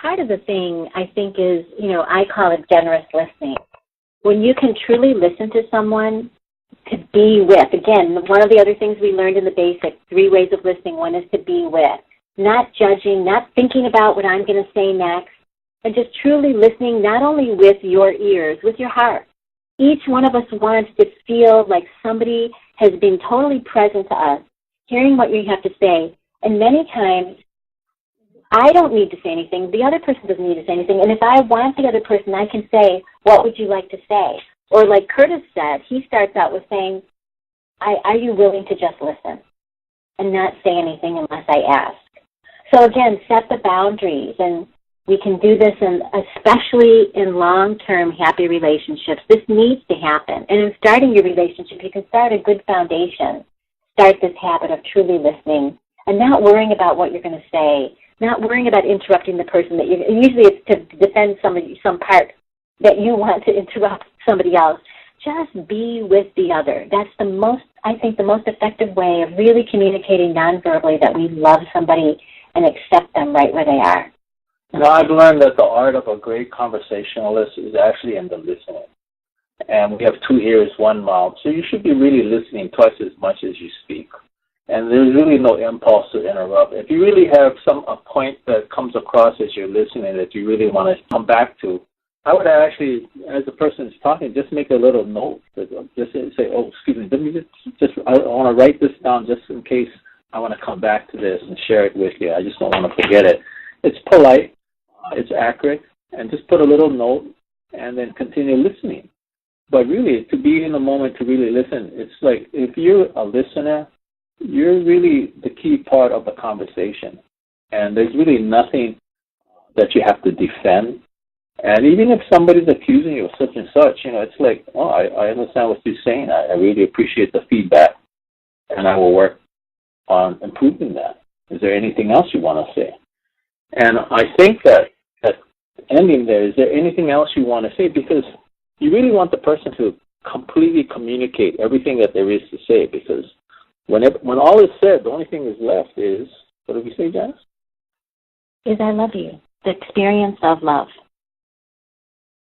part of the thing, I think, is, I call it generous listening. When you can truly listen to someone, to be with. Again, one of the other things we learned in the basics, 3 ways of listening. One is to be with. Not judging, not thinking about what I'm going to say next, and just truly listening, not only with your ears, with your heart. Each one of us wants to feel like somebody has been totally present to us, hearing what you have to say. And many times, I don't need to say anything. The other person doesn't need to say anything. And if I want the other person, I can say, what would you like to say? Or like Curtis said, he starts out with saying, are you willing to just listen and not say anything unless I ask? So again, set the boundaries, and we can do this, especially in long-term happy relationships. This needs to happen. And in starting your relationship, you can start a good foundation. Start this habit of truly listening and not worrying about what you're going to say, not worrying about interrupting the person that usually it's to defend some part that you want to interrupt somebody else. Just be with the other. That's the most effective way of really communicating nonverbally that we love somebody and accept them right where they are. I've learned that the art of a great conversationalist is actually in the listening. And we have 2 ears, 1 mouth, so you should be really listening twice as much as you speak. And there's really no impulse to interrupt. If you really have a point that comes across as you're listening that you really want to come back to, I would actually, as the person is talking, just make a little note. Just say, oh, excuse me, let me I want to write this down just in case I want to come back to this and share it with you. I just don't want to forget it. It's polite, it's accurate, and just put a little note and then continue listening. But really, to be in the moment to really listen, it's like if you're a listener, you're really the key part of the conversation. And there's really nothing that you have to defend. And even if somebody's accusing you of such and such, it's like, oh, I understand what you're saying. I really appreciate the feedback, and I will work on improving that. Is there anything else you want to say? And I think that ending there, is there anything else you want to say? Because you really want the person to completely communicate everything that there is to say, because when all is said, the only thing is left is, what did we say, Janice? Is I love you. The experience of love.